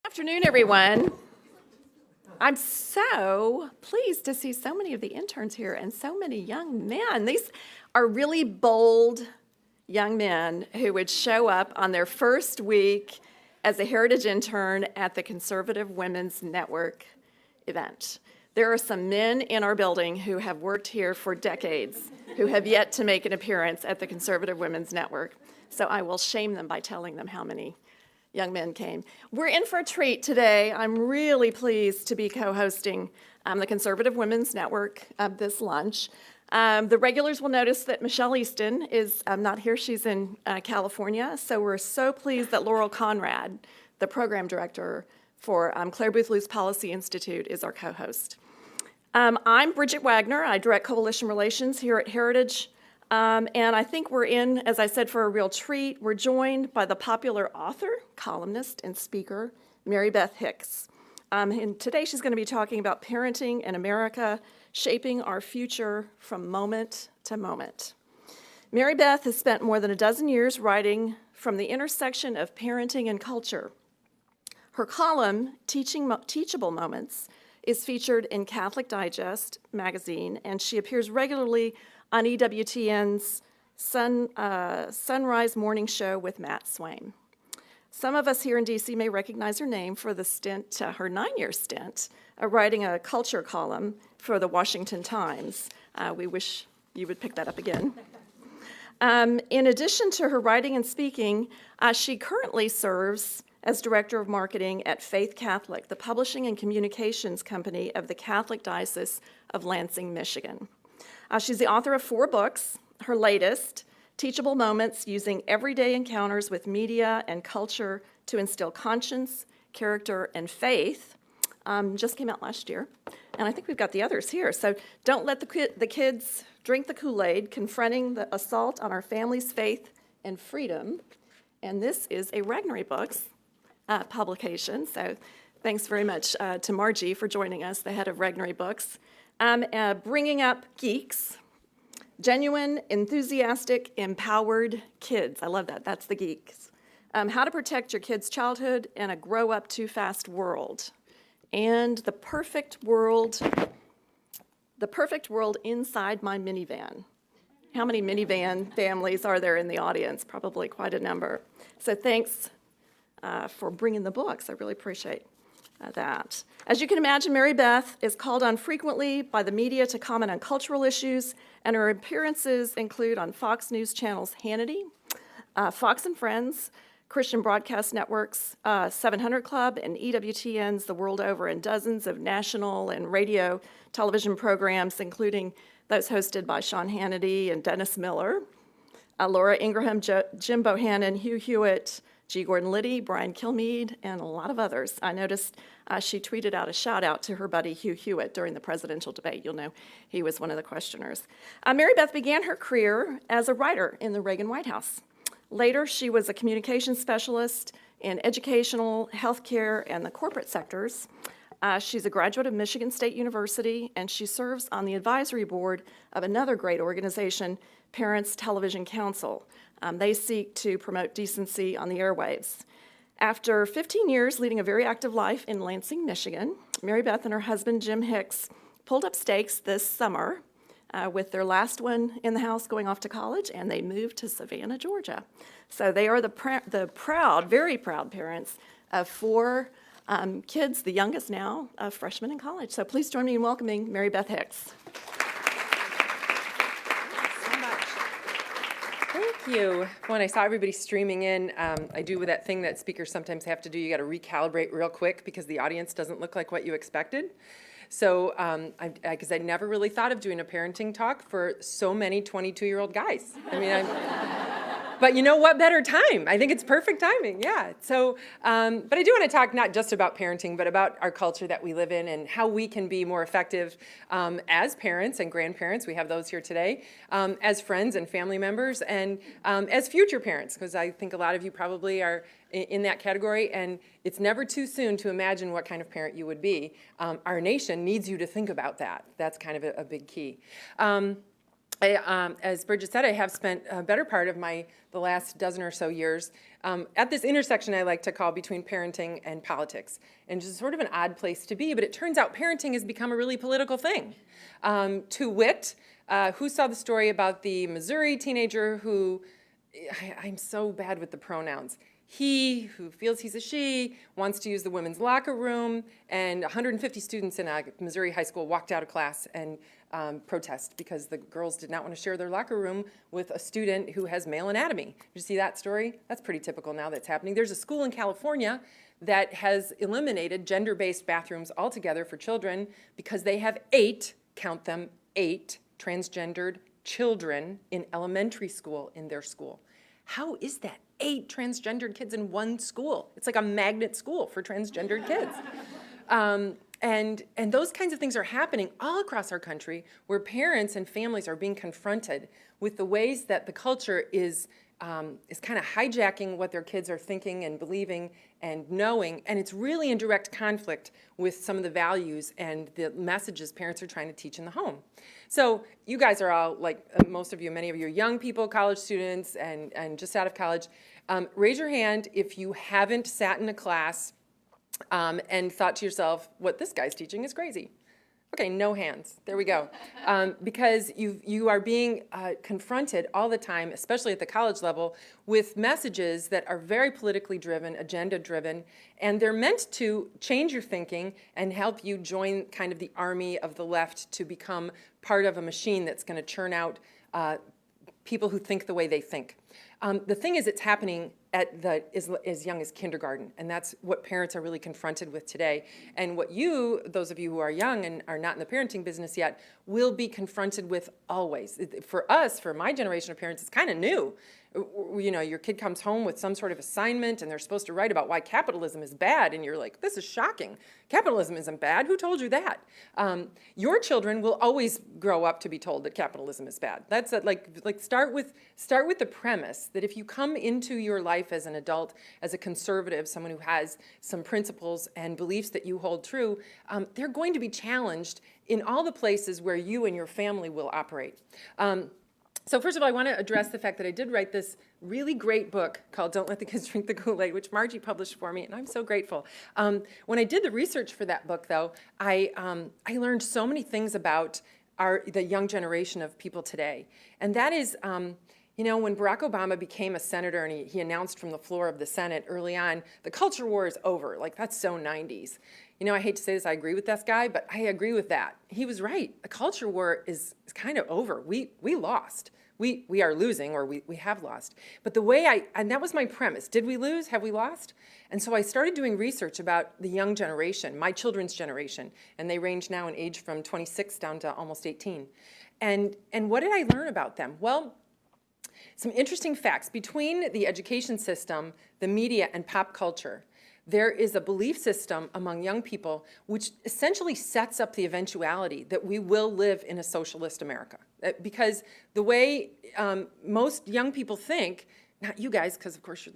Afternoon, everyone. I'm so pleased to see so many of the interns here and so many young men. These are really bold young men who would show up on their first week as a heritage intern at the Conservative Women's Network event. There are some men in our building who have worked here for decades who have yet to make an appearance at the Conservative Women's Network. So I will shame them by telling them how many young men came. We're in for a treat today. I'm really pleased to be co-hosting the Conservative Women's Network this lunch. The regulars will notice that Michelle Easton is not here. She's in California. So we're so pleased that Laurel Conrad, the program director for Clare Boothe Luce Policy Institute, is our co-host. I'm Bridget Wagner. I direct coalition relations here at Heritage. And I think we're in, as I said, for a real treat. We're joined by the popular author, columnist, and speaker, Marybeth Hicks. And today she's going to be talking about parenting in America, shaping our future from moment to moment. Marybeth has spent more than a dozen years writing from the intersection of parenting and culture. Her column, Teachable Moments, is featured in Catholic Digest magazine, and she appears regularly on EWTN's Sunrise Morning Show with Matt Swain. Some of us here in DC may recognize her name for the stint, her 9-year stint, writing a culture column for the Washington Times. We wish you would pick that up again. In addition to her writing and speaking, she currently serves as Director of Marketing at Faith Catholic, the publishing and communications company of the Catholic Diocese of Lansing, Michigan. She's the author of 4 books. Her latest, Teachable Moments, Using Everyday Encounters with Media and Culture to Instill Conscience, Character, and Faith, just came out last year. And I think we've got the others here. So don't let the kids drink the Kool-Aid, Confronting the Assault on Our Family's Faith and Freedom. And this is a Regnery Books publication. So thanks very much to Margie for joining us, the head of Regnery Books. Bringing up GEEKS, genuine, enthusiastic, empowered kids. I love that. That's the GEEKS. How to protect your kid's childhood in a grow-up-too-fast world. And the perfect world inside my minivan. How many minivan families are there in the audience? Probably quite a number. So thanks for bringing the books. I really appreciate that. As you can imagine, Marybeth is called on frequently by the media to comment on cultural issues, and her appearances include on Fox News Channel's Hannity, Fox and Friends, Christian Broadcast Network's 700 Club, and EWTN's The World Over, and dozens of national and radio television programs, including those hosted by Sean Hannity and Dennis Miller, Laura Ingraham, Jim Bohannon, Hugh Hewitt, G. Gordon Liddy, Brian Kilmeade, and a lot of others. I noticed she tweeted out a shout out to her buddy Hugh Hewitt during the presidential debate. You'll know he was one of the questioners. Marybeth began her career as a writer in the Reagan White House. Later, she was a communications specialist in educational, healthcare, and the corporate sectors. She's a graduate of Michigan State University, and she serves on the advisory board of another great organization, Parents Television Council. They seek to promote decency on the airwaves. After 15 years leading a very active life in Lansing, Michigan, Marybeth and her husband, Jim Hicks, pulled up stakes this summer with their last one in the house going off to college, and they moved to Savannah, Georgia. So they are the proud, very proud parents of 4 kids, the youngest now, a freshman in college. So please join me in welcoming Marybeth Hicks. Thank you. When I saw everybody streaming in, I do with that thing that speakers sometimes have to do. You got to recalibrate real quick because the audience doesn't look like what you expected. So, because I never really thought of doing a parenting talk for so many 22-year-old guys. I mean, but you know what better time? I think it's perfect timing, yeah. So, but I do want to talk not just about parenting, but about our culture that we live in and how we can be more effective as parents and grandparents. We have those here today, as friends and family members, and as future parents, because I think a lot of you probably are in that category, and it's never too soon to imagine what kind of parent you would be. Our nation needs you to think about that. That's kind of a big key. as Bridget said, I have spent a better part of the last dozen or so years at this intersection I like to call between parenting and politics. And just sort of an odd place to be, but it turns out parenting has become a really political thing. To wit, who saw the story about the Missouri teenager who, I'm so bad with the pronouns, he, who feels he's a she, wants to use the women's locker room, and 150 students in a Missouri high school walked out of class and protest because the girls did not want to share their locker room with a student who has male anatomy. Did you see that story? That's pretty typical now that's happening. There's a school in California that has eliminated gender-based bathrooms altogether for children because they have 8, count them, 8 transgendered children in elementary school in their school. How is that? 8 transgendered kids in one school. It's like a magnet school for transgendered kids. And those kinds of things are happening all across our country where parents and families are being confronted with the ways that the culture is kind of hijacking what their kids are thinking and believing and knowing, and it's really in direct conflict with some of the values and the messages parents are trying to teach in the home. So you guys are all, like most of you, many of you are young people, college students, and just out of college. Raise your hand if you haven't sat in a class and thought to yourself, what this guy's teaching is crazy. Okay, no hands. There we go. Because you are being confronted all the time, especially at the college level, with messages that are very politically driven, agenda driven, and they're meant to change your thinking and help you join kind of the army of the left to become part of a machine that's going to churn out people who think the way they think. The thing is, it's happening at as young as kindergarten, and that's what parents are really confronted with today. And what you, those of you who are young and are not in the parenting business yet, will be confronted with always. For us, for my generation of parents, it's kind of new. You know, your kid comes home with some sort of assignment and they're supposed to write about why capitalism is bad, and you're like, this is shocking. Capitalism isn't bad. Who told you that? Your children will always grow up to be told that capitalism is bad. That's start with the premise that if you come into your life as an adult, as a conservative, someone who has some principles and beliefs that you hold true, they're going to be challenged in all the places where you and your family will operate. So first of all, I want to address the fact that I did write this really great book called Don't Let the Kids Drink the Kool-Aid, which Margie published for me, and I'm so grateful. When I did the research for that book, though, I learned so many things about the young generation of people today. And that is, you know, when Barack Obama became a senator and he announced from the floor of the Senate early on, the culture war is over. Like, that's so 90s. You know, I hate to say this, I agree with this guy, but I agree with that. He was right. The culture war is kind of over. We lost. We are losing, or we have lost. But the way and that was my premise. Did we lose? Have we lost? And so I started doing research about the young generation, my children's generation, and they range now in age from 26 down to almost 18. And what did I learn about them? Well, some interesting facts. Between the education system, the media, and pop culture, there is a belief system among young people which essentially sets up the eventuality that we will live in a socialist America. Because the way most young people think, not you guys, because of course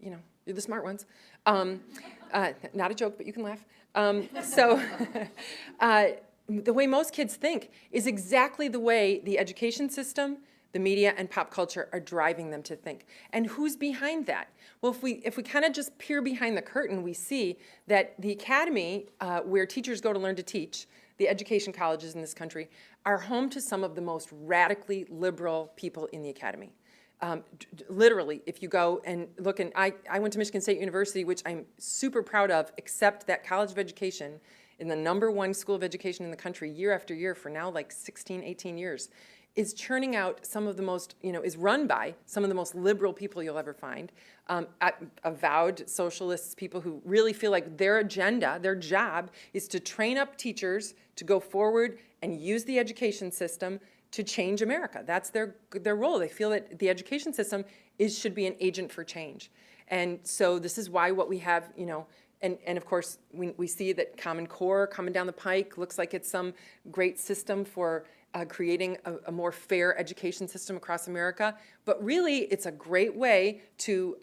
you're the smart ones. Not a joke, but you can laugh. The way most kids think is exactly the way the education system, the media, and pop culture are driving them to think. And who's behind that? Well, if we kind of just peer behind the curtain, we see that the academy, where teachers go to learn to teach, the education colleges in this country, are home to some of the most radically liberal people in the academy. Literally, if you go and look, and I went to Michigan State University, which I'm super proud of, except that College of Education, in the #1 school of education in the country year after year for now like 16, 18 years, is churning out some of the most, is run by some of the most liberal people you'll ever find, avowed socialists, people who really feel like their agenda, their job, is to train up teachers to go forward and use the education system to change America. That's their role. They feel that the education system should be an agent for change. And so this is why what we have, and of course, we see that Common Core coming down the pike looks like it's some great system for creating a more fair education system across America. But really, it's a great way to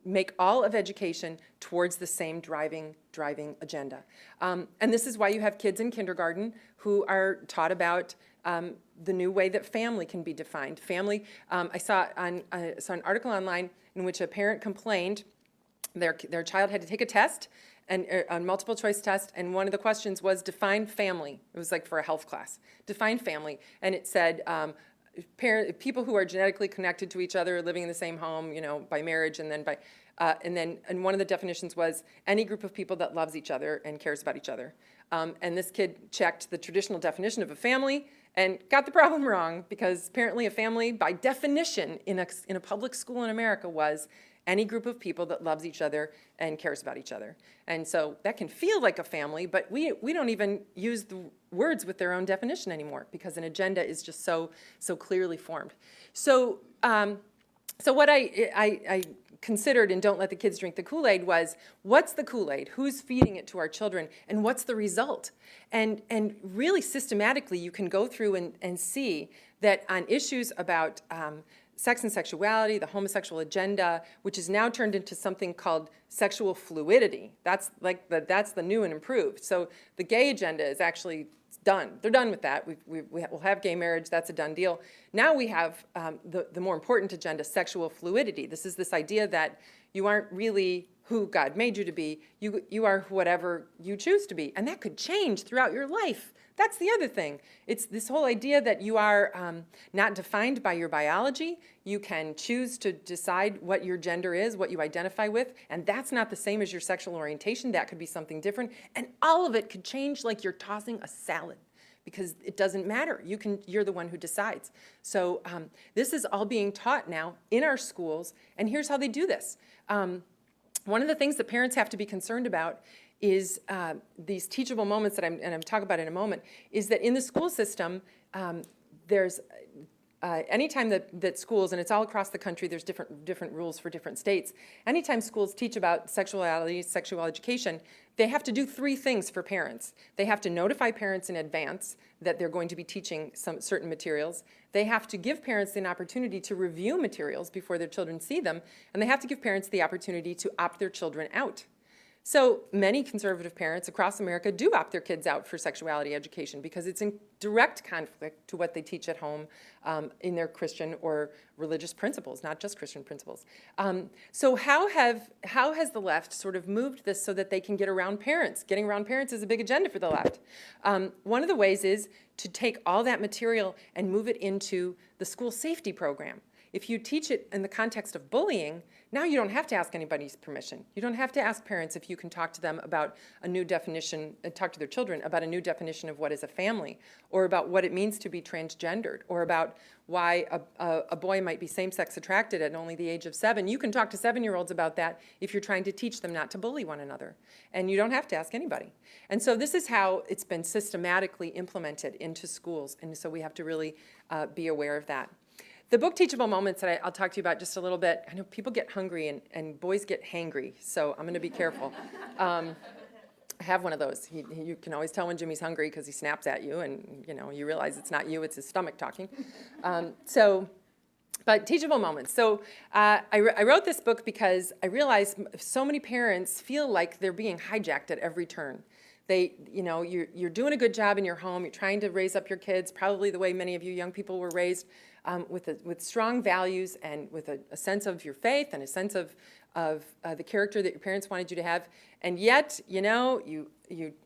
make all of education towards the same driving agenda. And this is why you have kids in kindergarten who are taught about the new way that family can be defined. Family, I saw an article online in which a parent complained their child had to take a test, and a multiple choice test, and one of the questions was define family. It was like for a health class. Define family, and it said people who are genetically connected to each other, living in the same home, by marriage, and then and one of the definitions was any group of people that loves each other and cares about each other. And this kid checked the traditional definition of a family and got the problem wrong, because apparently a family, by definition, in a public school in America, was any group of people that loves each other and cares about each other. And so that can feel like a family, but we don't even use the words with their own definition anymore, because an agenda is just so clearly formed. So what I considered in Don't Let the Kids Drink the Kool-Aid was, what's the Kool-Aid? Who's feeding it to our children? And what's the result? And really systematically, you can go through and see that on issues about sex and sexuality, the homosexual agenda, which is now turned into something called sexual fluidity. That's the new and improved. So the gay agenda is actually done. They're done with that. We'll have gay marriage. That's a done deal. Now we have the more important agenda, sexual fluidity. This is this idea that you aren't really who God made you to be. You are whatever you choose to be. And that could change throughout your life. That's the other thing. It's this whole idea that you are not defined by your biology. You can choose to decide what your gender is, what you identify with, and that's not the same as your sexual orientation. That could be something different. And all of it could change like you're tossing a salad, because it doesn't matter. You're the one who decides. So this is all being taught now in our schools, and here's how they do this. One of the things that parents have to be concerned about is these teachable moments that I'm talking about in a moment, is that in the school system, there's anytime that schools, and it's all across the country, there's different rules for different states. Anytime schools teach about sexuality, sexual education, they have to do three things for parents. They have to notify parents in advance that they're going to be teaching some certain materials. They have to give parents an opportunity to review materials before their children see them, and they have to give parents the opportunity to opt their children out. So many conservative parents across America do opt their kids out for sexuality education, because it's in direct conflict to what they teach at home in their Christian or religious principles, not just Christian principles. So how has the left sort of moved this so that they can get around parents? Getting around parents is a big agenda for the left. One of the ways is to take all that material and move it into the school safety program. If you teach it in the context of bullying, now you don't have to ask anybody's permission. You don't have to ask parents if you can talk to them about a new definition, talk to their children about a new definition of what is a family, or about what it means to be transgendered, or about why a boy might be same-sex attracted at only the age of 7. You can talk to 7-year-olds about that if you're trying to teach them not to bully one another. And you don't have to ask anybody. And so this is how it's been systematically implemented into schools. And so we have to really be aware of that. The book Teachable Moments that I'll talk to you about just a little bit, I know people get hungry and boys get hangry, so I'm going to be careful. I have one of those. You can always tell when Jimmy's hungry because he snaps at you, and you realize it's not you, it's his stomach talking. But Teachable Moments. So I wrote this book because I realized so many parents feel like they're being hijacked at every turn. You're doing a good job in your home. You're trying to raise up your kids, probably the way many of you young people were raised, with strong values and with a sense of your faith and a sense of the character that your parents wanted you to have. And yet, you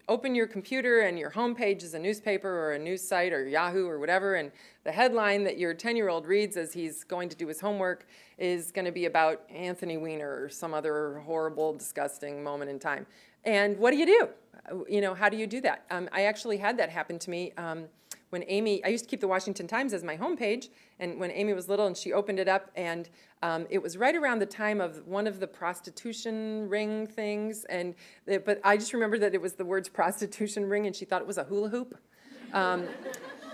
open your computer and your homepage is a newspaper or a news site or Yahoo or whatever, and the headline that your 10-year-old reads as he's going to do his homework is going to be about Anthony Weiner or some other horrible, disgusting moment in time. And what do you do? How do you do that? I actually had that happen to me when Amy, I used to keep the Washington Times as my homepage, and when Amy was little and she opened it up, and it was right around the time of one of the prostitution ring things, but I just remember that it was the words prostitution ring, and she thought it was a hula hoop.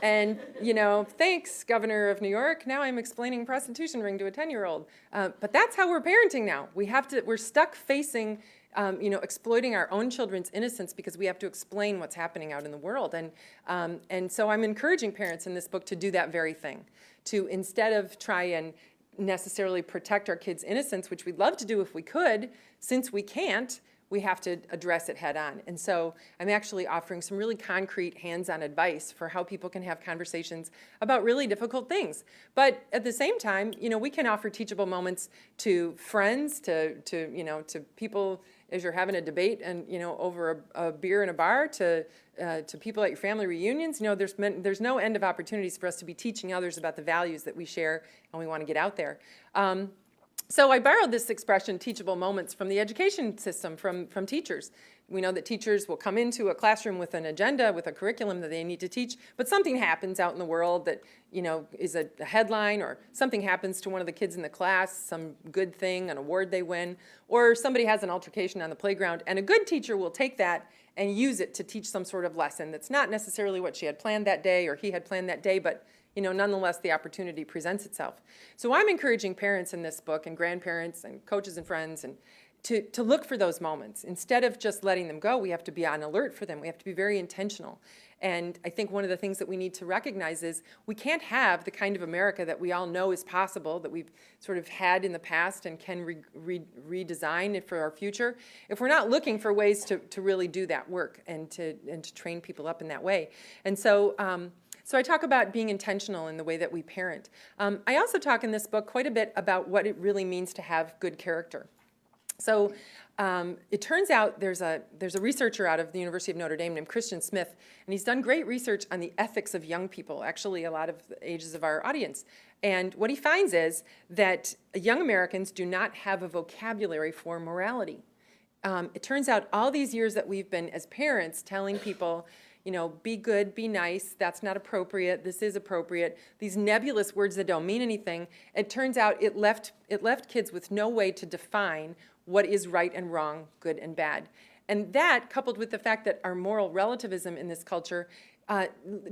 And, thanks, Governor of New York. Now I'm explaining prostitution ring to a 10-year-old. But that's how we're parenting now. We're stuck facing exploiting our own children's innocence because we have to explain what's happening out in the world. And so I'm encouraging parents in this book to do that very thing, to instead of try and necessarily protect our kids' innocence, which we'd love to do if we could, since we can't, we have to address it head on. And so I'm actually offering some really concrete hands-on advice for how people can have conversations about really difficult things. But at the same time, we can offer teachable moments to friends, to people as you're having a debate and, over a beer in a bar, to people at your family reunions. There's no end of opportunities for us to be teaching others about the values that we share and we want to get out there. So I borrowed this expression, teachable moments, from the education system, from teachers. We know that teachers will come into a classroom with an agenda, with a curriculum that they need to teach, but something happens out in the world that, is a headline, or something happens to one of the kids in the class, some good thing, an award they win, or somebody has an altercation on the playground, and a good teacher will take that and use it to teach some sort of lesson that's not necessarily what she had planned that day or he had planned that day, but nonetheless, the opportunity presents itself. So I'm encouraging parents in this book, and grandparents and coaches and friends, and to look for those moments. Instead of just letting them go, we have to be on alert for them. We have to be very intentional. And I think one of the things that we need to recognize is we can't have the kind of America that we all know is possible, that we've sort of had in the past and can redesign it for our future, if we're not looking for ways to really do that work and to train people up in that way. And so I talk about being intentional in the way that we parent. I also talk in this book quite a bit about what it really means to have good character. So it turns out there's a researcher out of the University of Notre Dame named Christian Smith, and he's done great research on the ethics of young people, actually a lot of the ages of our audience. And what he finds is that young Americans do not have a vocabulary for morality. It turns out all these years that we've been, as parents, telling people, be good, be nice, that's not appropriate, this is appropriate, these nebulous words that don't mean anything, it turns out it left kids with no way to define what is right and wrong, good and bad. And that, coupled with the fact that our moral relativism in this culture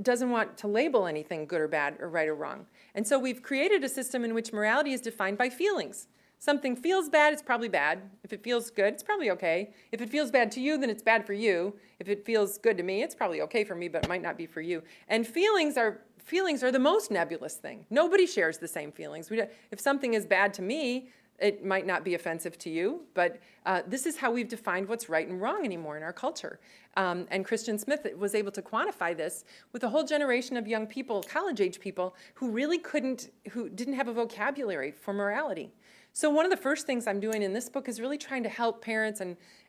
doesn't want to label anything good or bad or right or wrong. And so we've created a system in which morality is defined by feelings. Something feels bad, it's probably bad. If it feels good, it's probably okay. If it feels bad to you, then it's bad for you. If it feels good to me, it's probably okay for me, but it might not be for you. And feelings are the most nebulous thing. Nobody shares the same feelings. If something is bad to me, it might not be offensive to you, but this is how we've defined what's right and wrong anymore in our culture. And Christian Smith was able to quantify this with a whole generation of young people, college-age people, who didn't have a vocabulary for morality. So one of the first things I'm doing in this book is really trying to help parents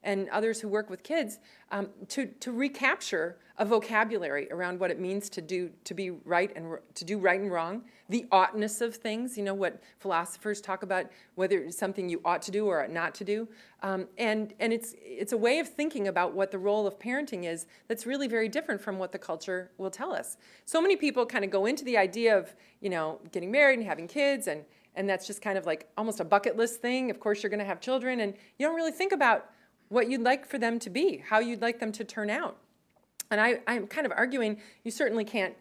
and others who work with kids to recapture a vocabulary around what it means to do right and wrong, the oughtness of things, what philosophers talk about, whether it's something you ought to do or ought not to do. And it's a way of thinking about what the role of parenting is that's really very different from what the culture will tell us. So many people kind of go into the idea of, getting married and having kids, and that's just kind of like almost a bucket list thing. Of course, you're going to have children, and you don't really think about what you'd like for them to be, how you'd like them to turn out. And I'm kind of arguing you certainly can't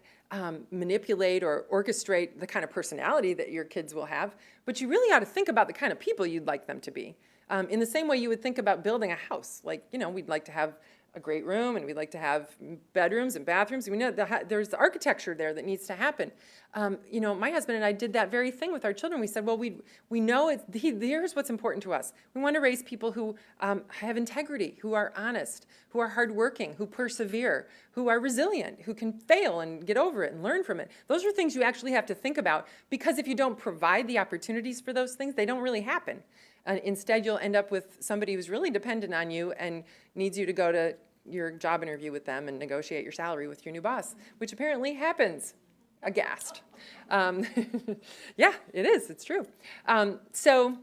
manipulate or orchestrate the kind of personality that your kids will have, but you really ought to think about the kind of people you'd like them to be. In the same way you would think about building a house. Like, we'd like to have a great room, and we'd like to have bedrooms and bathrooms. We know there's the architecture there that needs to happen. My husband and I did that very thing with our children. We said, well, we know here's what's important to us. We want to raise people who have integrity, who are honest, who are hardworking, who persevere, who are resilient, who can fail and get over it and learn from it. Those are things you actually have to think about, because if you don't provide the opportunities for those things, they don't really happen. Instead, you'll end up with somebody who's really dependent on you and needs you to go to your job interview with them and negotiate your salary with your new boss, which apparently happens. Aghast. Yeah, it is. It's true. So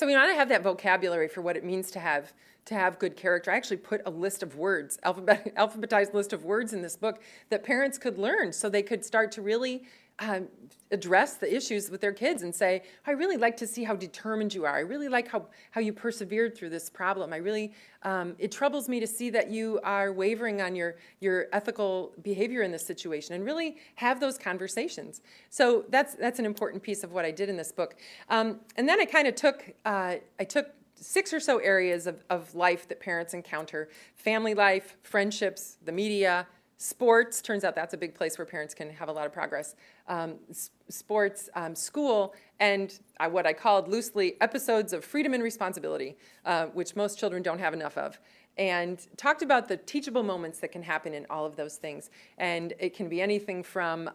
we want to have that vocabulary for what it means to have good character. I actually put a list of words, alphabetized list of words in this book that parents could learn so they could start to really address the issues with their kids and say, I really like to see how determined you are. I really like how you persevered through this problem. I really, it troubles me to see that you are wavering on your ethical behavior in this situation, and really have those conversations. So that's an important piece of what I did in this book. And then I kind of took 6 or so areas of life that parents encounter: family life, friendships, the media, Sports, turns out that's a big place where parents can have a lot of progress. Sports, school, and what I called loosely episodes of freedom and responsibility, which most children don't have enough of. And talked about the teachable moments that can happen in all of those things. And it can be anything from,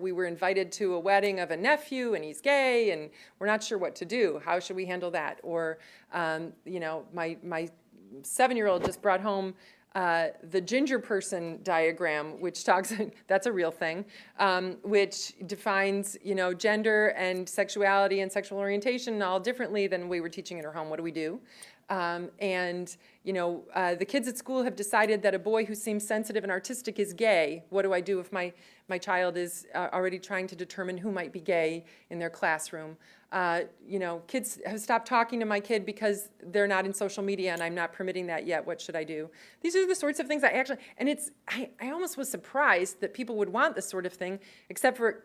we were invited to a wedding of a nephew and he's gay and we're not sure what to do. How should we handle that? Or, my 7-year-old just brought home the ginger person diagram, which talks, that's a real thing, which defines, gender and sexuality and sexual orientation all differently than we were teaching in her home. What do we do? The kids at school have decided that a boy who seems sensitive and artistic is gay. What do I do if my child is already trying to determine who might be gay in their classroom? Kids have stopped talking to my kid because they're not in social media and I'm not permitting that yet. What should I do? These are the sorts of things I almost was surprised that people would want this sort of thing, except for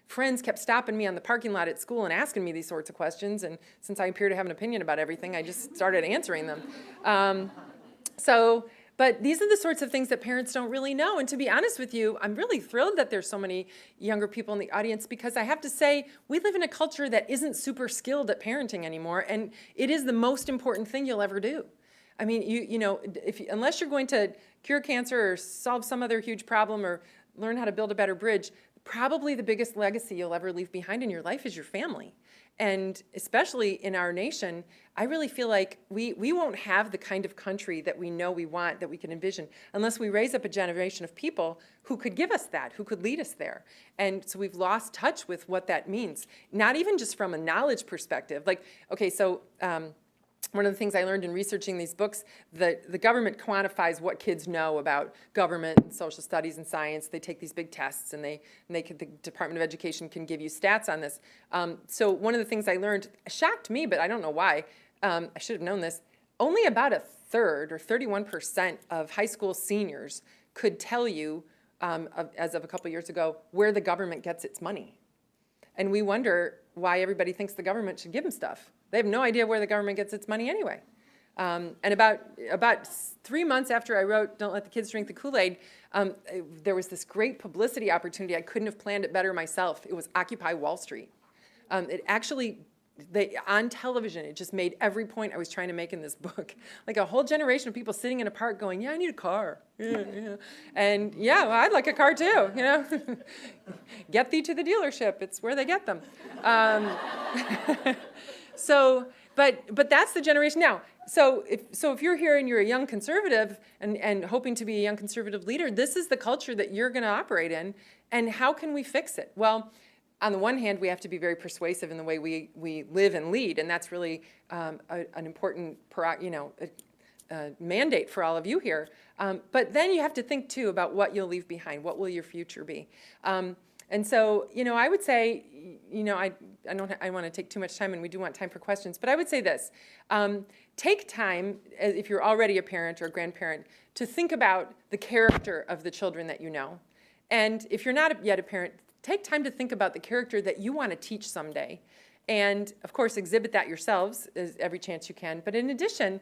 friends kept stopping me on the parking lot at school and asking me these sorts of questions, and since I appear to have an opinion about everything, I just started answering them. But these are the sorts of things that parents don't really know, and to be honest with you, I'm really thrilled that there's so many younger people in the audience, because I have to say, we live in a culture that isn't super skilled at parenting anymore, and it is the most important thing you'll ever do. I mean, unless you're going to cure cancer or solve some other huge problem or learn how to build a better bridge, probably the biggest legacy you'll ever leave behind in your life is your family. And especially in our nation, I really feel like we won't have the kind of country that we know we want, that we can envision, unless we raise up a generation of people who could give us that, who could lead us there. And so we've lost touch with what that means, not even just from a knowledge perspective. One of the things I learned in researching these books, the government quantifies what kids know about government and social studies and science. They take these big tests, and the Department of Education can give you stats on this. So one of the things I learned shocked me, but I don't know why. I should have known this. Only about a third, or 31%, of high school seniors could tell you, as of a couple years ago, where the government gets its money. And we wonder why everybody thinks the government should give them stuff. They have no idea where the government gets its money anyway. And about 3 months after I wrote Don't Let the Kids Drink the Kool-Aid, there was this great publicity opportunity. I couldn't have planned it better myself. It was Occupy Wall Street. On television, it just made every point I was trying to make in this book. Like a whole generation of people sitting in a park going, yeah, I need a car. Yeah. And yeah, well, I'd like a car too, Get thee to the dealership. It's where they get them. But that's the generation now. So if you're here and you're a young conservative and hoping to be a young conservative leader, this is the culture that you're going to operate in. And how can we fix it? Well, on the one hand, we have to be very persuasive in the way we live and lead, and that's really an important mandate for all of you here. But then you have to think too about what you'll leave behind. What will your future be? And so, I would say, I want to take too much time, and we do want time for questions, but I would say this. Take time, if you're already a parent or a grandparent, to think about the character of the children that you know. And if you're not yet a parent, take time to think about the character that you want to teach someday. And, of course, exhibit that yourselves every chance you can. But in addition,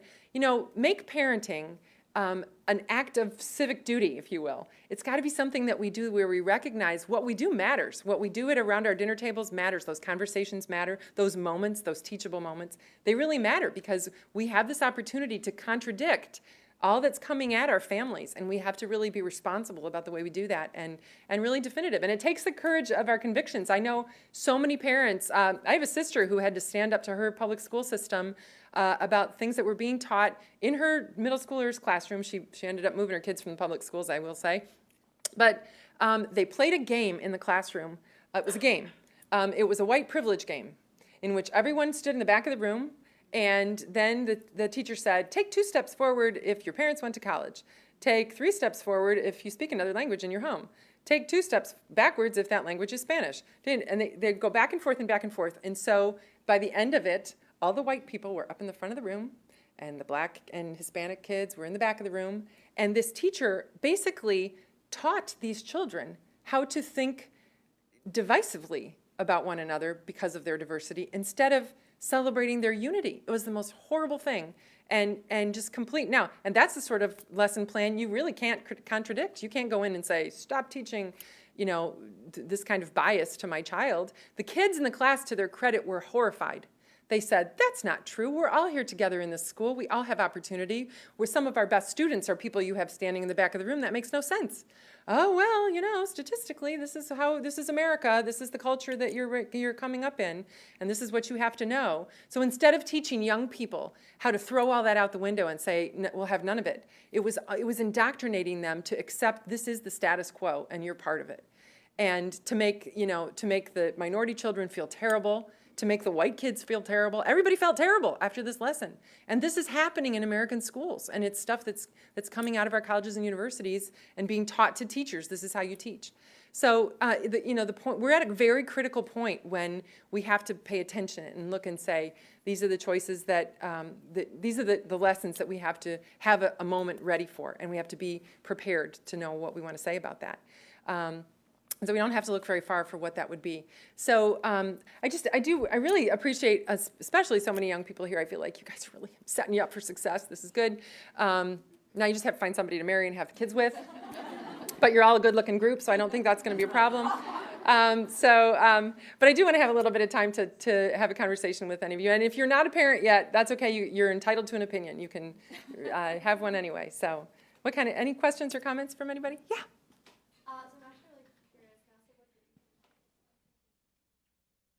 make parenting an act of civic duty, if you will. It's got to be something that we do where we recognize what we do matters. What we do around our dinner tables matters. Those conversations matter. Those moments, those teachable moments, they really matter because we have this opportunity to contradict all that's coming at our families, and we have to really be responsible about the way we do that and really definitive. And it takes the courage of our convictions. I know so many parents. I have a sister who had to stand up to her public school system about things that were being taught in her middle schooler's classroom. She ended up moving her kids from the public schools, I will say. But they played a game in the classroom. It was a game. It was a white privilege game in which everyone stood in the back of the room. And then the teacher said, take 2 steps forward if your parents went to college. Take 3 steps forward if you speak another language in your home. Take 2 steps backwards if that language is Spanish. And they go back and forth and back and forth. And so by the end of it, all the white people were up in the front of the room, and the black and Hispanic kids were in the back of the room. And this teacher basically taught these children how to think divisively about one another because of their diversity, instead of celebrating their unity. It was the most horrible thing. And just complete. Now, and that's the sort of lesson plan you really can't contradict. You can't go in and say, stop teaching, this kind of bias to my child. The kids in the class, to their credit, were horrified. They said, that's not true. We're all here together in this school. We all have opportunity. Where some of our best students are people you have standing in the back of the room. That makes no sense. Oh, well, statistically, this is America. This is the culture that you're coming up in, and this is what you have to know. So instead of teaching young people how to throw all that out the window and say, we'll have none of it, it was indoctrinating them to accept this is the status quo, and you're part of it. And to make the minority children feel terrible, to make the white kids feel terrible. Everybody felt terrible after this lesson. And this is happening in American schools. And it's stuff that's coming out of our colleges and universities and being taught to teachers. This is how you teach. So, the point, we're at a very critical point when we have to pay attention and look and say, these are the choices these are the lessons that we have to have a moment ready for. And we have to be prepared to know what we want to say about that. So we don't have to look very far for what that would be. So I really appreciate, especially so many young people here. I feel like you guys are really setting you up for success. This is good. Now you just have to find somebody to marry and have kids with. But you're all a good-looking group, so I don't think that's going to be a problem. But I do want to have a little bit of time to have a conversation with any of you. And if you're not a parent yet, that's okay. You're entitled to an opinion. You can have one anyway. So any questions or comments from anybody? Yeah.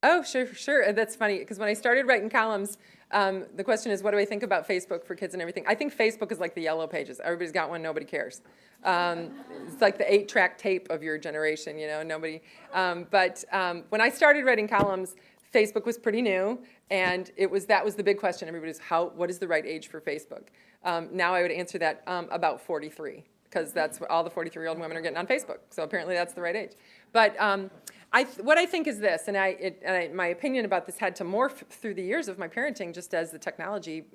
Oh, sure. That's funny, because when I started writing columns, the question is, what do I think about Facebook for kids and everything? I think Facebook is like the Yellow Pages. Everybody's got one, nobody cares. It's like the 8-track tape of your generation, nobody. But when I started writing columns, Facebook was pretty new, and that was the big question. Everybody's, what is the right age for Facebook? Now I would answer that about 43, because that's what all the 43-year-old women are getting on Facebook. So apparently that's the right age. But what I think is this, and my opinion about this had to morph through the years of my parenting, just as the technology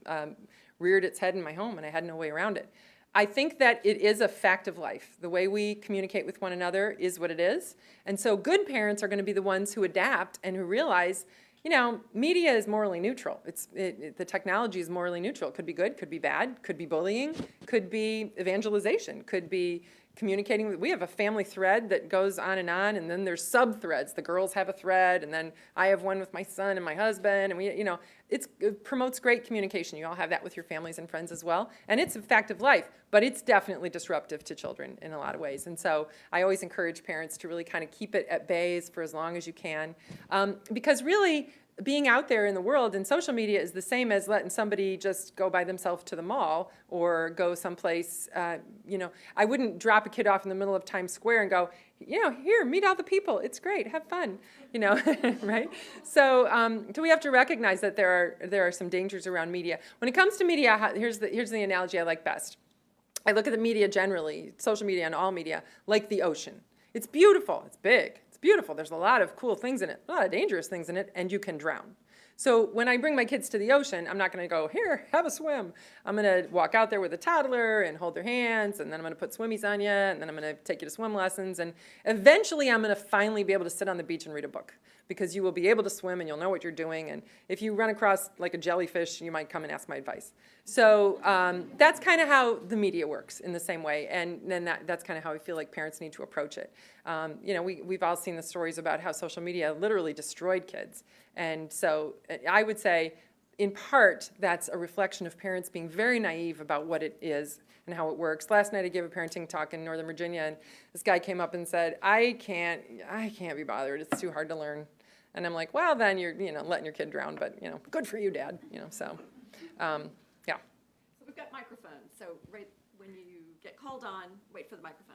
reared its head in my home, and I had no way around it. I think that it is a fact of life. The way we communicate with one another is what it is. And so good parents are going to be the ones who adapt and who realize, media is morally neutral. The technology is morally neutral. It could be good, could be bad, could be bullying, could be evangelization, could be communicating. We have a family thread that goes on, and then there's sub-threads. The girls have a thread, and then I have one with my son and my husband, and it promotes great communication. You all have that with your families and friends as well, and it's a fact of life, but it's definitely disruptive to children in a lot of ways. And so I always encourage parents to really kind of keep it at bay for as long as you can, because really, being out there in the world and social media is the same as letting somebody just go by themselves to the mall or go someplace. I wouldn't drop a kid off in the middle of Times Square and go, here, meet all the people. It's great. Have fun. Right? So we have to recognize that there are some dangers around media. When it comes to media, here's the analogy I like best. I look at the media generally, social media and all media, like the ocean. It's beautiful. It's big. Beautiful. There's a lot of cool things in it, a lot of dangerous things in it, and you can drown. So when I bring my kids to the ocean, I'm not going to go, here, have a swim. I'm going to walk out there with a toddler and hold their hands, and then I'm going to put swimmies on you, and then I'm going to take you to swim lessons, and eventually I'm going to finally be able to sit on the beach and read a book, because you will be able to swim and you'll know what you're doing, and if you run across like a jellyfish, you might come and ask my advice. So that's kind of how the media works in the same way, and then that's kind of how I feel like parents need to approach it. We've all seen the stories about how social media literally destroyed kids, and so I would say, in part, that's a reflection of parents being very naive about what it is and how it works. Last night I gave a parenting talk in Northern Virginia, and this guy came up and said, I can't be bothered. It's too hard to learn. And I'm like, well, then you're letting your kid drown, but good for you, Dad. Yeah. So we've got microphones. So right when you get called on, wait for the microphone.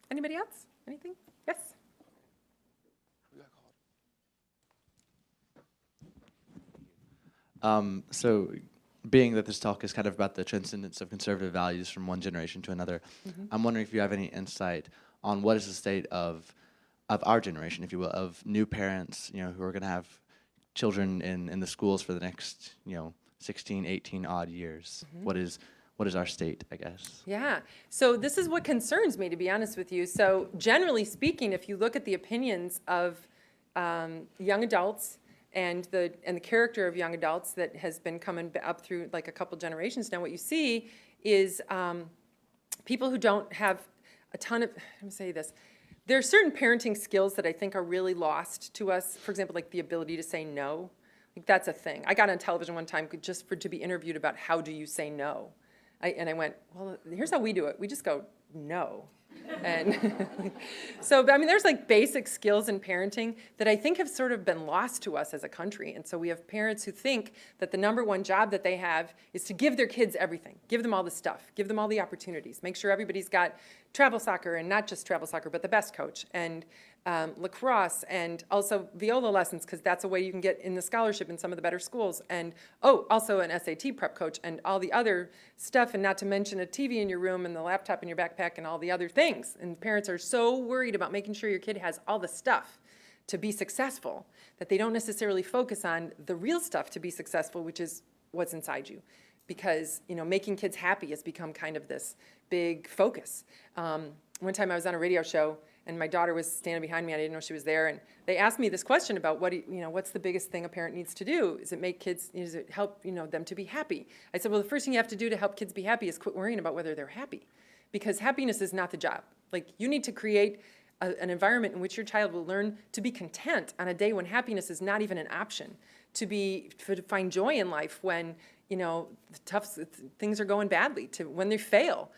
Anybody else? Anything? Yes. So being that this talk is kind of about the transcendence of conservative values from one generation to another, I'm wondering if you have any insight on what is the state of our generation, if you will, of new parents, who are going to have children in the schools for the next, 16, 18 odd years. What is our state, I guess? Yeah. So this is what concerns me, to be honest with you. So generally speaking, if you look at the opinions of young adults and the character of young adults that has been coming up through like a couple generations now, what you see is people who don't have a ton of, let me say this, there are certain parenting skills that I think are really lost to us. For example, like the ability to say no. Like that's a thing. I got on television one time just to be interviewed about how do you say no. And I went, well, here's how we do it. We just go, no. And so, I mean, there's like basic skills in parenting that I think have sort of been lost to us as a country. And so we have parents who think that the number one job that they have is to give their kids everything, give them all the stuff, give them all the opportunities, make sure everybody's got travel soccer, and not just travel soccer, but the best coach, and lacrosse, and also viola lessons, because that's a way you can get in the scholarship in some of the better schools, and also an SAT prep coach, and all the other stuff, and not to mention a TV in your room and the laptop in your backpack and all the other things. And parents are so worried about making sure your kid has all the stuff to be successful that they don't necessarily focus on the real stuff to be successful, which is what's inside you. Because, you know, making kids happy has become kind of this big focus. One time I was on a radio show, and my daughter was standing behind me. I didn't know she was there, and they asked me this question about what's the biggest thing a parent needs to do? Is it help them to be happy? I said, well, the first thing you have to do to help kids be happy is quit worrying about whether they're happy, because happiness is not the job. Like, you need to create an environment in which your child will learn to be content on a day when happiness is not even an option, to find joy in life when tough things are going badly, to when they fail,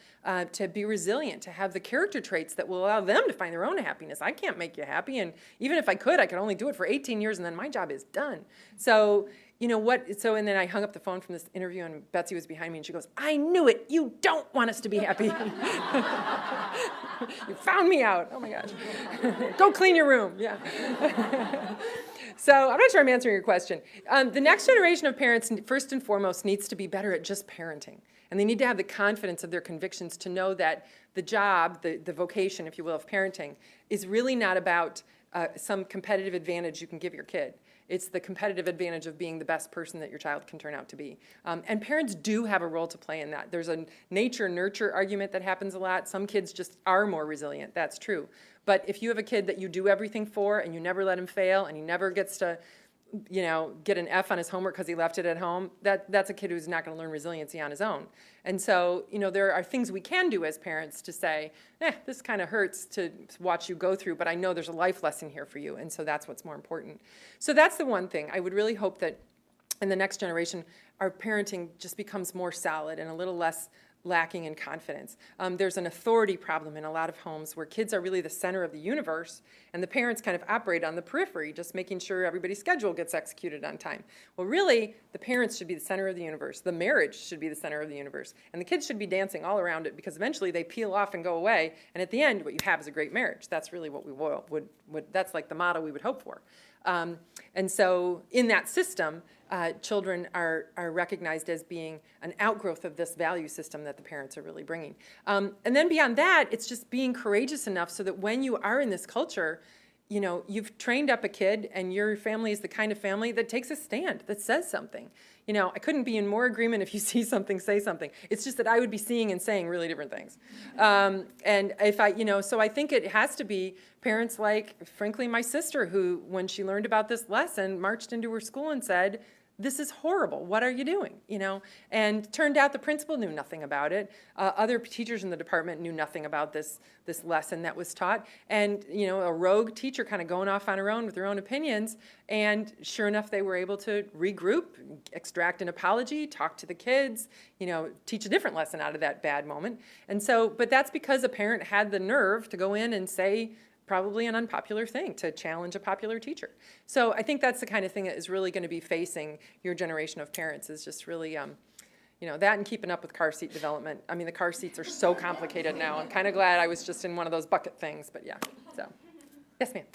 to be resilient, to have the character traits that will allow them to find their own happiness. I can't make you happy, and even if I could only do it for 18 years, and then my job is done. So, and then I hung up the phone from this interview, and Betsy was behind me, and she goes, I knew it, you don't want us to be happy. You found me out, oh my gosh. Go clean your room, yeah. So I'm not sure I'm answering your question. The next generation of parents, first and foremost, needs to be better at just parenting. And they need to have the confidence of their convictions to know that the job, the vocation, if you will, of parenting is really not about some competitive advantage you can give your kid. It's the competitive advantage of being the best person that your child can turn out to be. And parents do have a role to play in that. There's a nature-nurture argument that happens a lot. Some kids just are more resilient. That's true. But if you have a kid that you do everything for and you never let him fail and he never gets to get an F on his homework because he left it at home, that's a kid who's not going to learn resiliency on his own. And so, there are things we can do as parents to say, this kind of hurts to watch you go through, but I know there's a life lesson here for you, and so that's what's more important. So that's the one thing. I would really hope that in the next generation, our parenting just becomes more solid and a little less lacking in confidence. There's an authority problem in a lot of homes where kids are really the center of the universe, and the parents kind of operate on the periphery, just making sure everybody's schedule gets executed on time. Well, really, the parents should be the center of the universe. The marriage should be the center of the universe. And the kids should be dancing all around it, because eventually they peel off and go away, and at the end, what you have is a great marriage. That's really what we that's like the model we would hope for. And so in that system, children are recognized as being an outgrowth of this value system that the parents are really bringing. And then beyond that, it's just being courageous enough so that when you are in this culture, you've trained up a kid, and your family is the kind of family that takes a stand, that says something. I couldn't be in more agreement if you see something, say something. It's just that I would be seeing and saying really different things. And if so I think it has to be parents like, frankly, my sister, who, when she learned about this lesson, marched into her school and said, this is horrible. What are you doing? And turned out the principal knew nothing about it. Other teachers in the department knew nothing about this lesson that was taught. And, a rogue teacher kind of going off on her own with her own opinions. And sure enough, they were able to regroup, extract an apology, talk to the kids, teach a different lesson out of that bad moment. And so, but that's because a parent had the nerve to go in and say probably an unpopular thing, to challenge a popular teacher. So I think that's the kind of thing that is really going to be facing your generation of parents, is just really, that and keeping up with car seat development. I mean, the car seats are so complicated now. I'm kind of glad I was just in one of those bucket things, but yeah. So, yes, ma'am.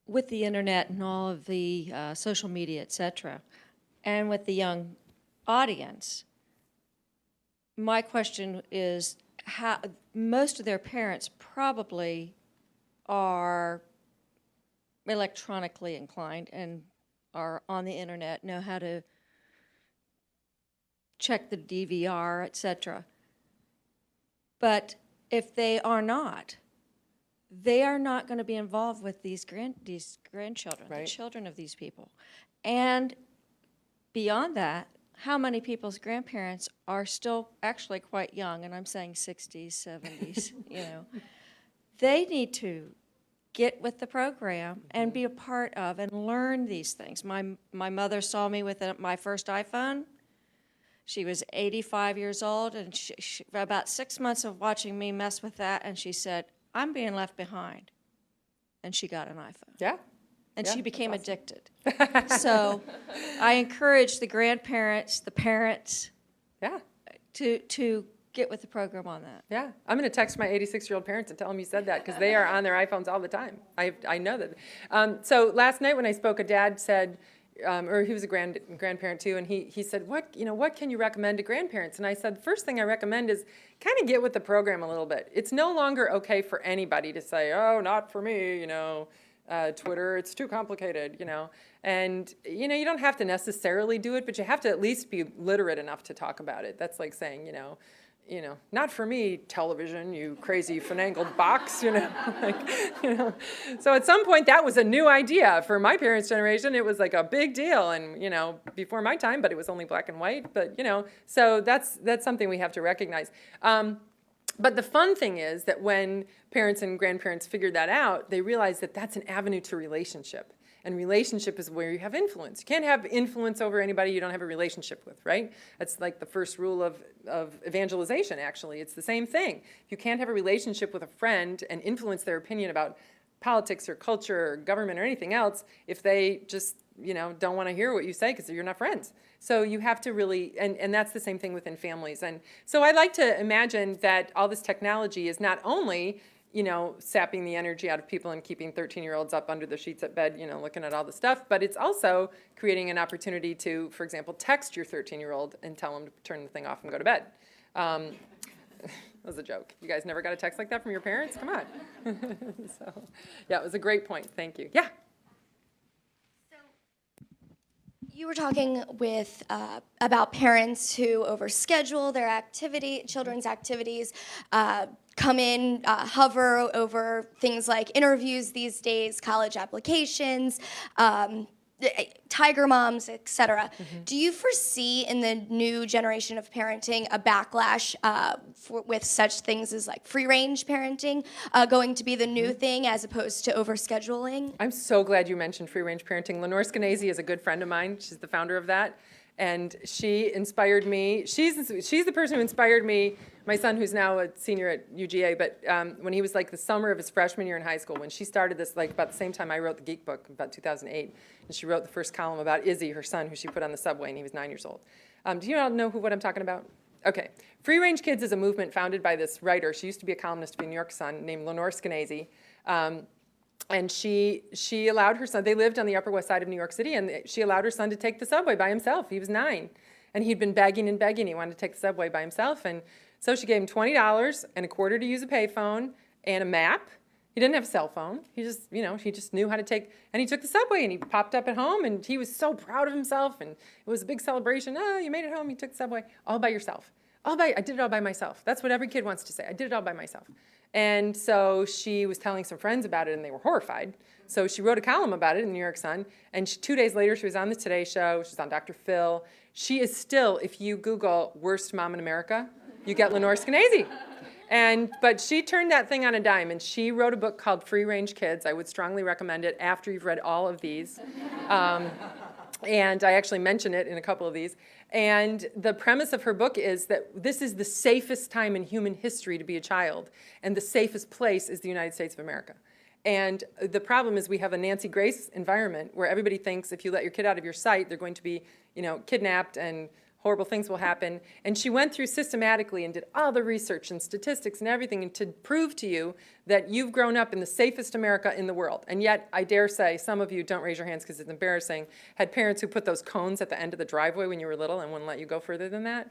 With the internet and all of the social media, et cetera, and with the young audience, my question is, how most of their parents probably are electronically inclined and are on the internet, know how to check the DVR, et cetera. But if they are not, they are not going to be involved with these grandchildren, the Right. children of these people. And beyond that, how many people's grandparents are still actually quite young, and I'm saying 60s, 70s, They need to get with the program and be a part of and learn these things. My mother saw me with my first iPhone. She was 85 years old, and she, about 6 months of watching me mess with that, and she said, I'm being left behind. And she got an iPhone. Yeah. And Yeah, she became that's awesome. addicted. So I encourage the grandparents, the parents, Yeah. to get with the program on that. Yeah, I'm going to text my 86-year-old parents and tell them you said that, because they are on their iPhones all the time. I know that. So last night when I spoke, a dad said, or he was a grandparent too, and he said, what can you recommend to grandparents? And I said, the first thing I recommend is kind of get with the program a little bit. It's no longer okay for anybody to say, oh, not for me, Twitter, it's too complicated, And, you don't have to necessarily do it, but you have to at least be literate enough to talk about it. That's like saying, not for me, television, you crazy finagled box, So at some point that was a new idea. For my parents' generation, it was like a big deal, and, before my time, but it was only black and white, but, so that's something we have to recognize. But the fun thing is that when parents and grandparents figured that out, they realized that that's an avenue to relationship. And relationship is where you have influence. You can't have influence over anybody you don't have a relationship with, right? That's like the first rule of evangelization, actually. It's the same thing. If you can't have a relationship with a friend and influence their opinion about politics or culture or government or anything else, if they just don't want to hear what you say because you're not friends. So you have to really, and that's the same thing within families. And so I like to imagine that all this technology is not only sapping the energy out of people and keeping 13-year-olds up under the sheets at bed, looking at all the stuff, but it's also creating an opportunity to, for example, text your 13-year-old and tell them to turn the thing off and go to bed. That was a joke. You guys never got a text like that from your parents? Come on. So, yeah, it was a great point. Thank you. Yeah. You were talking with about parents who overschedule their children's activities, come in, hover over things like interviews these days, college applications, tiger moms, etc. Do you foresee in the new generation of parenting a backlash with such things as like free-range parenting going to be the new thing as opposed to overscheduling? I'm so glad you mentioned free-range parenting. Lenore Skenazy is a good friend of mine. She's the founder of that. And she inspired me. She's the person who inspired me, my son, who's now a senior at UGA, but when he was like the summer of his freshman year in high school, when she started this, like about the same time I wrote the Geek book, about 2008, and she wrote the first column about Izzy, her son, who she put on the subway, and he was 9 years old. Do you all know what I'm talking about? Okay. Free Range Kids is a movement founded by this writer. She used to be a columnist for the New York Sun named Lenore Skenazy. And she allowed her son, they lived on the Upper West Side of New York City, and she allowed her son to take the subway by himself. He was 9. And he'd been begging and begging. He wanted to take the subway by himself. And so she gave him $20 and a quarter to use a payphone and a map. He didn't have a cell phone. He just, he just knew how to take, and he took the subway and he popped up at home and he was so proud of himself and it was a big celebration. Oh, you made it home, you took the subway, all by yourself. I did it all by myself. That's what every kid wants to say. I did it all by myself. And so she was telling some friends about it and they were horrified. So she wrote a column about it in the New York Sun. And 2 days later, she was on the Today Show. She was on Dr. Phil. She is still, if you Google worst mom in America, you get Lenore Skenazy. But she turned that thing on a dime and she wrote a book called Free Range Kids. I would strongly recommend it after you've read all of these. And I actually mention it in a couple of these. And the premise of her book is that this is the safest time in human history to be a child, and the safest place is the United States of America. And the problem is we have a Nancy Grace environment where everybody thinks if you let your kid out of your sight, they're going to be, kidnapped and horrible things will happen. And she went through systematically and did all the research and statistics and everything to prove to you that you've grown up in the safest America in the world. And yet, I dare say, some of you, don't raise your hands because it's embarrassing, had parents who put those cones at the end of the driveway when you were little and wouldn't let you go further than that.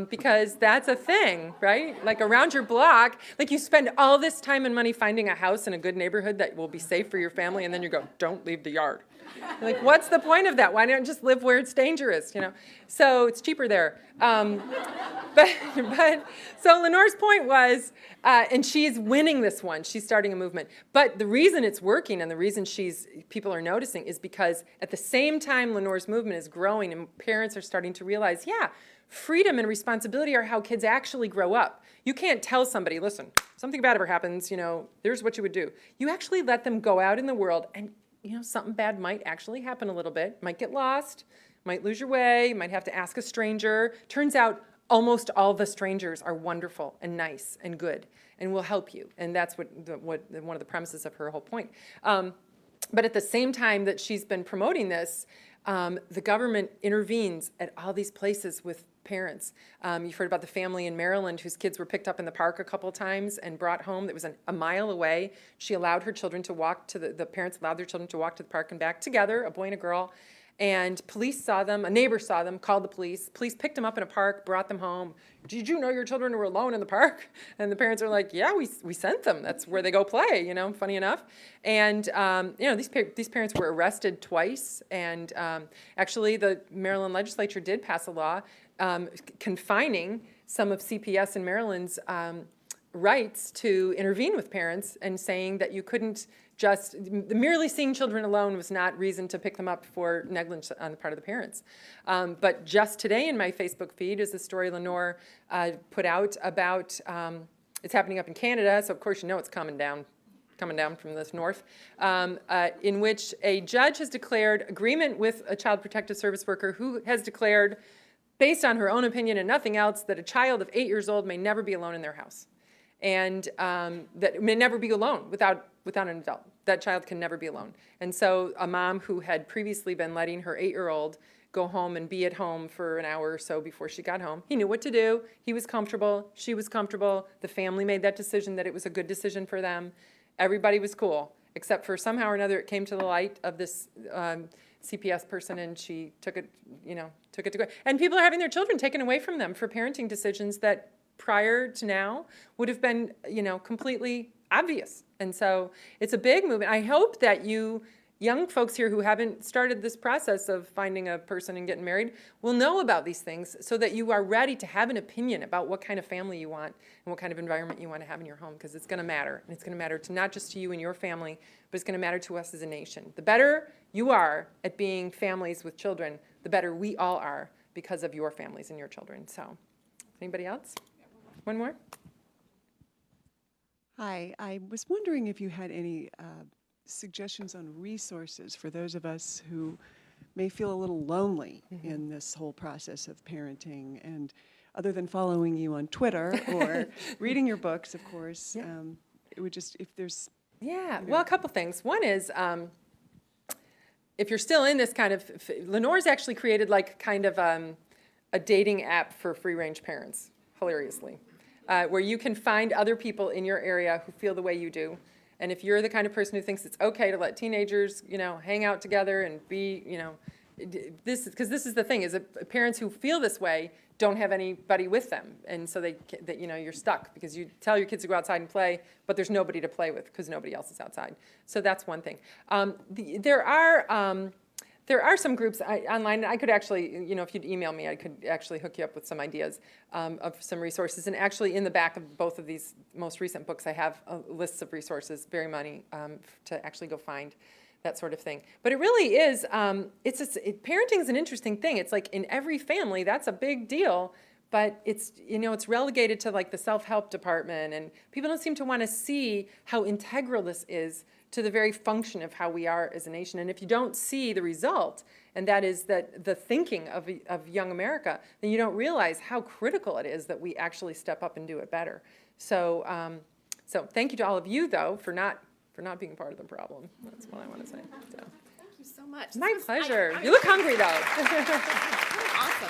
Because that's a thing, right? Like around your block, like you spend all this time and money finding a house in a good neighborhood that will be safe for your family, and then you go, don't leave the yard. Like, what's the point of that? Why not just live where it's dangerous, So it's cheaper there. but so Lenore's point was, and she's winning this one. She's starting a movement. But the reason it's working and the reason people are noticing is because at the same time Lenore's movement is growing and parents are starting to realize, yeah, freedom and responsibility are how kids actually grow up. You can't tell somebody, listen, something bad ever happens, here's what you would do. You actually let them go out in the world and, something bad might actually happen a little bit, might get lost, might lose your way, you might have to ask a stranger. Turns out almost all the strangers are wonderful and nice and good and will help you. And that's what one of the premises of her whole point. But at the same time that she's been promoting this, the government intervenes at all these places with parents. You've heard about the family in Maryland whose kids were picked up in the park a couple of times and brought home. That was a mile away. She allowed her children to walk to the parents allowed their children to walk to the park and back together, a boy and a girl. And police saw them, a neighbor saw them, called the police. Police picked them up in a park, brought them home. Did you know your children were alone in the park? And the parents are like, yeah, we sent them. That's where they go play, funny enough. And, these parents were arrested twice. And actually, the Maryland legislature did pass a law confining some of CPS in Maryland's rights to intervene with parents and saying that you couldn't just, merely seeing children alone was not reason to pick them up for negligence on the part of the parents. But just today in my Facebook feed is a story Lenore put out about, it's happening up in Canada, so of course it's coming down from the north, in which a judge has declared agreement with a child protective service worker who has declared, based on her own opinion and nothing else, that a child of 8 years old may never be alone in their house. And that may never be alone without an adult. That child can never be alone. And so a mom who had previously been letting her 8-year-old go home and be at home for an hour or so before she got home, he knew what to do. He was comfortable. She was comfortable. The family made that decision that it was a good decision for them. Everybody was cool, except for somehow or another it came to the light of this CPS person, and she took it to go. And people are having their children taken away from them for parenting decisions that prior to now would have been, completely obvious. And so it's a big movement. I hope that you young folks here who haven't started this process of finding a person and getting married will know about these things so that you are ready to have an opinion about what kind of family you want and what kind of environment you want to have in your home, because it's going to matter. And it's going to matter to not just to you and your family, but it's going to matter to us as a nation. The better you are at being families with children, the better we all are because of your families and your children. So, anybody else? One more? Hi, I was wondering if you had any suggestions on resources for those of us who may feel a little lonely in this whole process of parenting, and other than following you on Twitter or reading your books, of course, it would just, if there's... Yeah, well, a couple things. One is, if you're still in this kind of, Lenore's actually created like kind of a dating app for free-range parents, hilariously, where you can find other people in your area who feel the way you do. And if you're the kind of person who thinks it's okay to let teenagers, hang out together and be, because this is the thing, is that parents who feel this way don't have anybody with them. And so you're stuck because you tell your kids to go outside and play, but there's nobody to play with because nobody else is outside. So that's one thing. There are some groups online, and I could actually, if you'd email me, I could actually hook you up with some ideas of some resources. And actually, in the back of both of these most recent books, I have lists of resources, very money, to actually go find that sort of thing. But it really is, parenting is an interesting thing. It's like in every family, that's a big deal. But it's, it's relegated to like the self-help department, and people don't seem to want to see how integral this is to the very function of how we are as a nation. And if you don't see the result, and that is that the thinking of young America, then you don't realize how critical it is that we actually step up and do it better. So, so thank you to all of you, though, for not being part of the problem. That's what I want to say. So. Thank you so much. My pleasure. You look hungry, though. Awesome.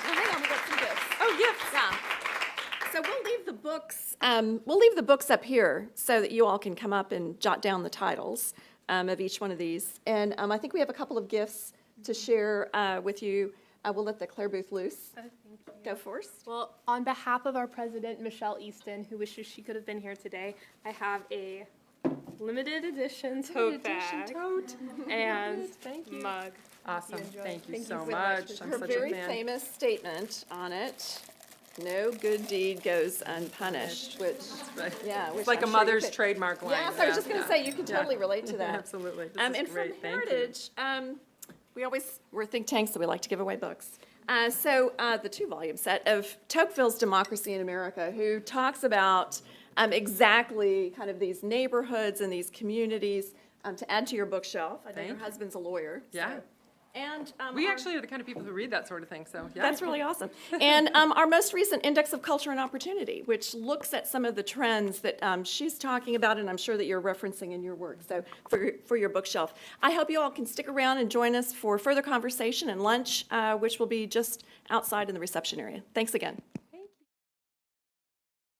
Well, hang on, we got some gifts. Oh, gifts. Yeah. So we'll leave the books. We'll leave the books up here so that you all can come up and jot down the titles of each one of these. And I think we have a couple of gifts to share with you. We'll let the Clare Boothe Luce go first. Well, on behalf of our president, Michelle Easton, who wishes she could have been here today, I have a limited edition tote bag and mug. Awesome. enjoy. Thank you Thank you so so much. much. I'm Her such a very fan. famous statement on it, "No good deed goes unpunished," which, yeah. It's which like I'm a sure you mother's could- trademark line. Yes, I was just going Yeah. to say, you could Yeah. totally relate to that. Absolutely. This And is from great. Thank you. Heritage, we're think tanks, so we like to give away books. The 2-volume set of Tocqueville's Democracy in America, who talks about exactly kind of these neighborhoods and these communities to add to your bookshelf. I know your Thank you. husband's a lawyer. Yeah. So. And We our- actually are the kind of people who read that sort of thing, so yeah. That's really awesome. And our most recent Index of Culture and Opportunity, which looks at some of the trends that she's talking about, and I'm sure that you're referencing in your work, so for your bookshelf. I hope you all can stick around and join us for further conversation and lunch, which will be just outside in the reception area. Thanks again.